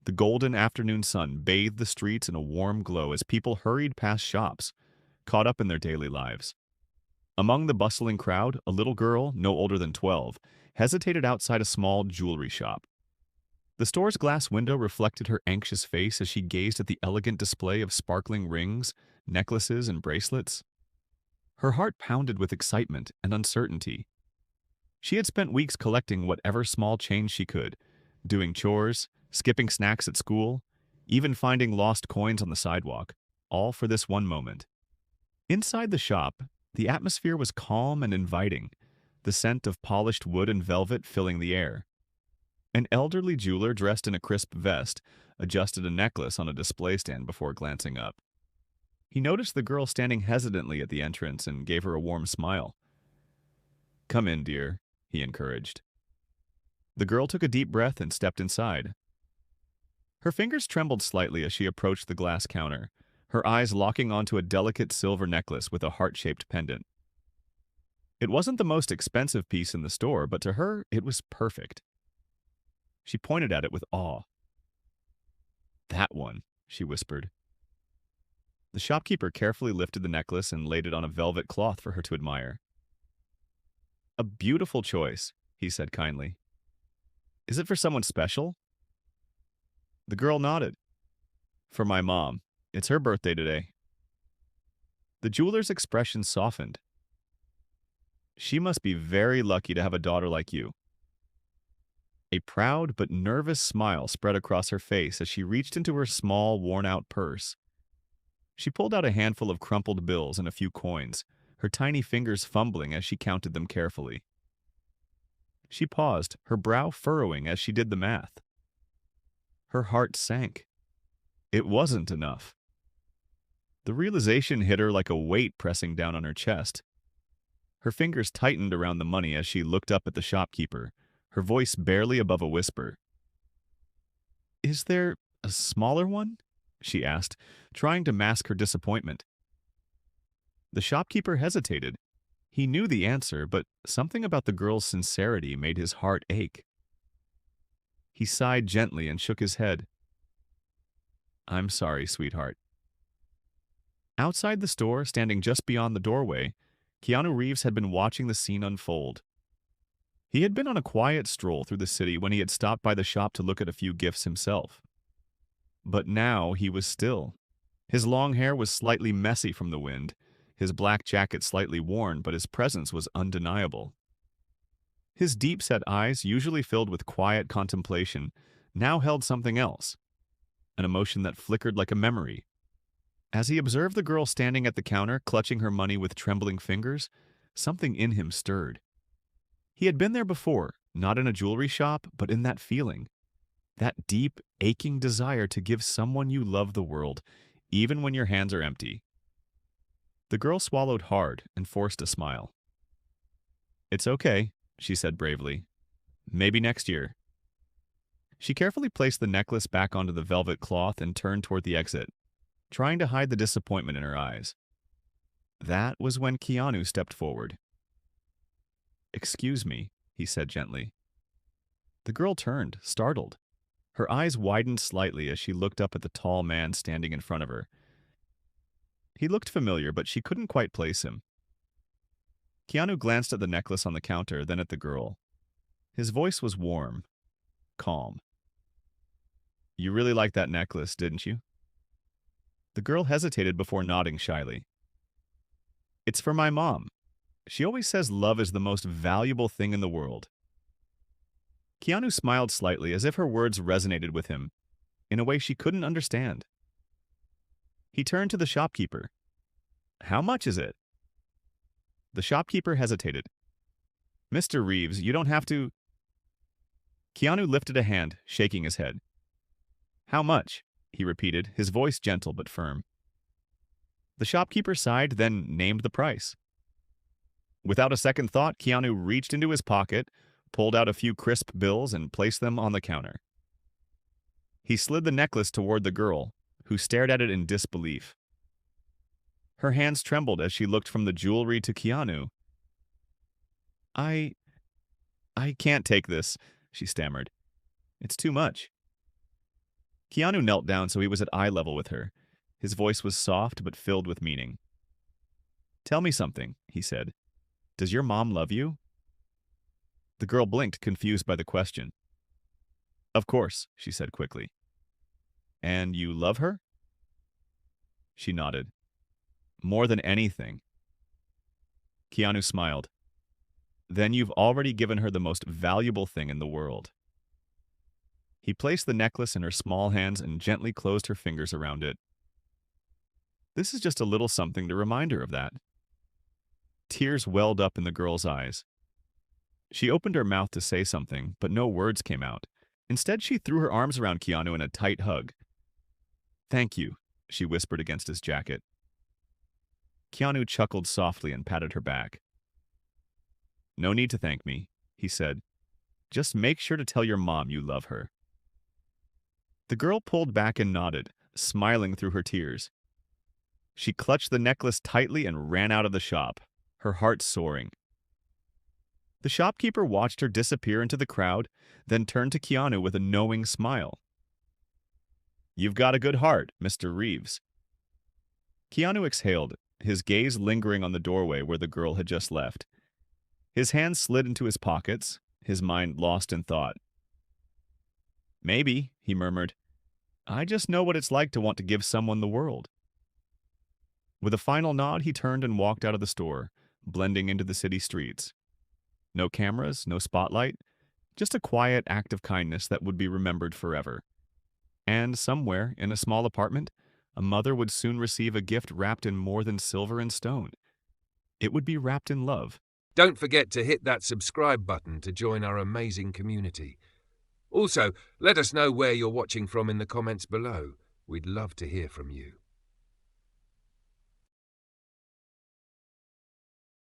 The golden afternoon sun bathed the streets in a warm glow as people hurried past shops, caught up in their daily lives. Among the bustling crowd, a little girl, no older than 12, hesitated outside a small jewelry shop. The store's glass window reflected her anxious face as she gazed at the elegant display of sparkling rings, necklaces, and bracelets. Her heart pounded with excitement and uncertainty. She had spent weeks collecting whatever small change she could, doing chores, skipping snacks at school, even finding lost coins on the sidewalk, all for this one moment. Inside the shop, the atmosphere was calm and inviting, the scent of polished wood and velvet filling the air. An elderly jeweler dressed in a crisp vest adjusted a necklace on a display stand before glancing up. He noticed the girl standing hesitantly at the entrance and gave her a warm smile. "Come in, dear," he encouraged. The girl took a deep breath and stepped inside. Her fingers trembled slightly as she approached the glass counter, her eyes locking onto a delicate silver necklace with a heart-shaped pendant. It wasn't the most expensive piece in the store, but to her, it was perfect. She pointed at it with awe. "That one," she whispered. The shopkeeper carefully lifted the necklace and laid it on a velvet cloth for her to admire. "A beautiful choice," he said kindly. "Is it for someone special?" The girl nodded. "For my mom. It's her birthday today." The jeweler's expression softened. "She must be very lucky to have a daughter like you." A proud but nervous smile spread across her face as she reached into her small, worn-out purse. She pulled out a handful of crumpled bills and a few coins, her tiny fingers fumbling as she counted them carefully. She paused, her brow furrowing as she did the math. Her heart sank. It wasn't enough. The realization hit her like a weight pressing down on her chest. Her fingers tightened around the money as she looked up at the shopkeeper, her voice barely above a whisper. "Is there a smaller one?" she asked, trying to mask her disappointment. The shopkeeper hesitated. He knew the answer, but something about the girl's sincerity made his heart ache. He sighed gently and shook his head. "I'm sorry, sweetheart." Outside the store, standing just beyond the doorway, Keanu Reeves had been watching the scene unfold. He had been on a quiet stroll through the city when he had stopped by the shop to look at a few gifts himself. But now he was still. His long hair was slightly messy from the wind, his black jacket slightly worn, but his presence was undeniable. His deep-set eyes, usually filled with quiet contemplation, now held something else, an emotion that flickered like a memory. As he observed the girl standing at the counter, clutching her money with trembling fingers, something in him stirred. He had been there before, not in a jewelry shop, but in that feeling. That deep, aching desire to give someone you love the world, even when your hands are empty. The girl swallowed hard and forced a smile. "It's okay," she said bravely. "Maybe next year." She carefully placed the necklace back onto the velvet cloth and turned toward the exit, trying to hide the disappointment in her eyes. That was when Keanu stepped forward. "Excuse me," he said gently. The girl turned, startled. Her eyes widened slightly as she looked up at the tall man standing in front of her. He looked familiar, but she couldn't quite place him. Keanu glanced at the necklace on the counter, then at the girl. His voice was warm, calm. "You really liked that necklace, didn't you?" The girl hesitated before nodding shyly. "It's for my mom. She always says love is the most valuable thing in the world." Keanu smiled slightly as if her words resonated with him, in a way she couldn't understand. He turned to the shopkeeper. "How much is it?" The shopkeeper hesitated. "Mr. Reeves, you don't have to—" Keanu lifted a hand, shaking his head. "How much?" he repeated, his voice gentle but firm. The shopkeeper sighed, then named the price. Without a second thought, Keanu reached into his pocket, pulled out a few crisp bills, and placed them on the counter. He slid the necklace toward the girl, who stared at it in disbelief. Her hands trembled as she looked from the jewelry to Keanu. I can't take this," she stammered. "It's too much." Keanu knelt down so he was at eye level with her. His voice was soft but filled with meaning. "Tell me something," he said. "Does your mom love you?" The girl blinked, confused by the question. "Of course," she said quickly. "And you love her?" She nodded. "More than anything." Keanu smiled. "Then you've already given her the most valuable thing in the world." He placed the necklace in her small hands and gently closed her fingers around it. "This is just a little something to remind her of that." Tears welled up in the girl's eyes. She opened her mouth to say something, but no words came out. Instead, she threw her arms around Keanu in a tight hug. "Thank you," she whispered against his jacket. Keanu chuckled softly and patted her back. "No need to thank me," he said. "Just make sure to tell your mom you love her." The girl pulled back and nodded, smiling through her tears. She clutched the necklace tightly and ran out of the shop, her heart soaring. The shopkeeper watched her disappear into the crowd, then turned to Keanu with a knowing smile. "You've got a good heart, Mr. Reeves." Keanu exhaled, his gaze lingering on the doorway where the girl had just left. His hands slid into his pockets, his mind lost in thought. "Maybe," he murmured. "I just know what it's like to want to give someone the world." With a final nod, he turned and walked out of the store, blending into the city streets. No cameras, no spotlight, just a quiet act of kindness that would be remembered forever. And somewhere, in a small apartment, a mother would soon receive a gift wrapped in more than silver and stone. It would be wrapped in love. Don't forget to hit that subscribe button to join our amazing community. Also, let us know where you're watching from in the comments below. We'd love to hear from you.